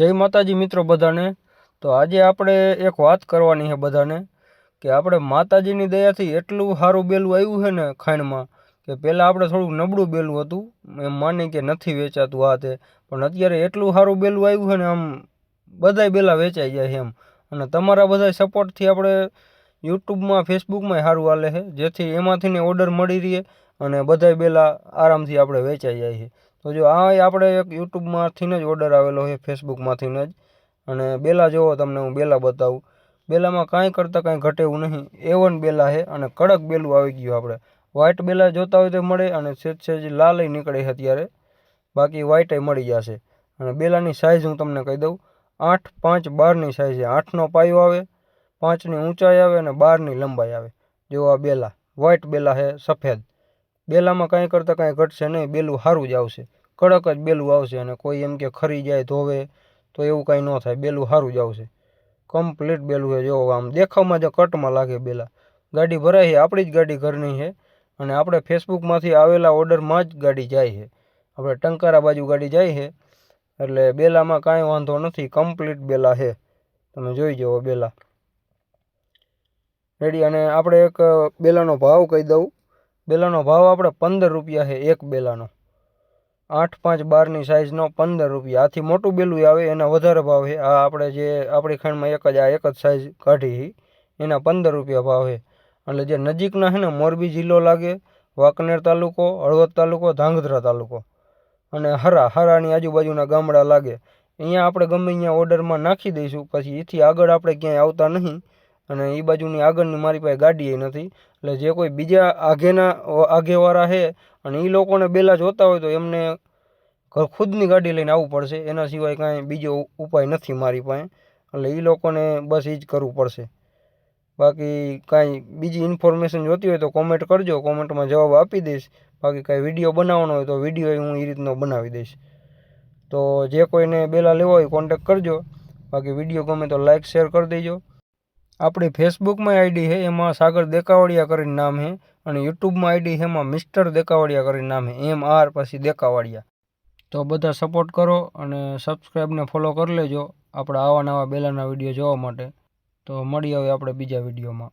જય માતાજી મિત્રો બધાને। તો આજે આપણે એક વાત કરવાની છે બધાને કે આપણે માતાજીની દયાથી એટલું સારું બેલું આવ્યું છે ને ખાંડમાં કે પહેલાં આપણે થોડુંક નબળું બેલું હતું, એમ માની કે નથી વેચાતું આ તે, પણ અત્યારે એટલું સારું બેલું આવ્યું છે ને આમ બધાય બેલા વેચાઈ જાય એમ। અને તમારા બધા સપોર્ટથી આપણે યુટ્યુબમાં ફેસબુકમાં સારું હાલે છે, જેથી એમાંથીને ઓર્ડર મળી રહે અને બધાય બેલા આરામથી આપણે વેચાઈ જાય છે। તો જો આ આપણે એક યુટ્યુબમાંથી જ ઓર્ડર આવેલો છે, ફેસબુકમાંથી જ। અને બેલા જોવો, તમને હું બેલા બતાવું। બેલામાં કાંઈ કરતાં કાંઈ ઘટે એવું નહીં, A1 બેલા છે અને કડક બેલું આવી ગયું। આપણે વ્હાઇટ બેલા જોતા હોય તો મળે અને સેજ લાલય નીકળે છે અત્યારે, બાકી વ્હાઇટય મળી જશે। અને બેલાની સાઇઝ હું તમને કહી દઉં, 8, 5, 12ની સાઇઝ છે। 8નો પાયો આવે, 5ની ઊંચાઈ આવે અને 12ની લંબાઈ આવે। જો આ બેલા વ્હાઇટ બેલા છે, સફેદ બેલામાં કાંઈ કરતાં કાંઈ ઘટશે નહીં, બેલું સારું જ આવશે, કડક જ બેલું આવશે। અને કોઈ એમ કે ખરી જાય ધોવે તો એવું કાંઈ ન થાય, બેલું સારું જ આવશે, કમ્પ્લીટ બેલું છે। જો આમ દેખાવમાં જ કટમાં લાગે બેલા। ગાડી ભરાય છે, આપણી જ ગાડી ઘરની છે અને આપણે ફેસબુકમાંથી આવેલા ઓર્ડરમાં જ ગાડી જાય છે। આપણે ટંકારા બાજુ ગાડી જાય છે, એટલે બેલામાં કાંઈ વાંધો નથી, કમ્પ્લીટ બેલા છે। તમે જોઈ જુઓ બેલા રેડી। અને આપણે એક બેલાનો ભાવ કહી દઉં। બેલાનો ભાવ આપણે 15 રૂપિયા છે એક બેલાનો। 8, 5, 12ની સાઇઝનો 15 રૂપિયા। આથી મોટું બેલું આવે એના વધારે ભાવ છે। આ આપણે જે આપણી ખાંડમાં એક જ સાઇઝ કાઢી એના 15 રૂપિયા ભાવ છે। એટલે જે નજીકના છે ને, મોરબી જિલ્લો લાગે, વાંકાનેર તાલુકો, હળવદ તાલુકો, ધાંગધ્રા તાલુકો અને હરાની આજુબાજુના ગામડા લાગે, અહીંયા આપણે ગમે અહીંયા ઓર્ડરમાં નાખી દઈશું। પછી એથી આગળ આપણે ક્યાંય આવતા નહીં અને એ બાજુની આગળની મારી પાસે ગાડીએ નથી। એટલે જે કોઈ બીજા આગેવાળા છે અને એ લોકોને બેલા જોતા હોય તો એમને ખુદની ગાડી લઈને આવવું પડશે, એના સિવાય કાંઈ બીજો ઉપાય નથી મારી પાસે। એટલે એ લોકોને બસ એ જ કરવું પડશે। બાકી કાંઈ બીજી ઇન્ફોર્મેશન જોતી હોય તો કોમેન્ટ કરજો, કોમેન્ટમાં જવાબ આપી દઈશ। બાકી કાંઈ વિડીયો બનાવવાનો હોય તો વિડીયો હું એ રીતનો બનાવી દઈશ। તો જે કોઈને બેલા લેવા હોય કોન્ટેક કરજો। બાકી વિડીયો ગમે તો લાઇક શેર કરી દેજો। આપણી ફેસબુકમાં આઈડી છે, એમાં સાગર દેકાવડિયા કરીને નામ છે અને યુટ્યુબમાં આઈડી છે, એમાં મિસ્ટર દેકાવડિયા કરીને નામ છે, MR પછી દેકાવડિયા। તો બધા સપોર્ટ કરો અને સબસ્ક્રાઈબને ફોલો કરી લેજો આપણા આવા નવા બેલાના વિડીયો જોવા માટે। તો મળી આવે આપણે બીજા વિડીયોમાં।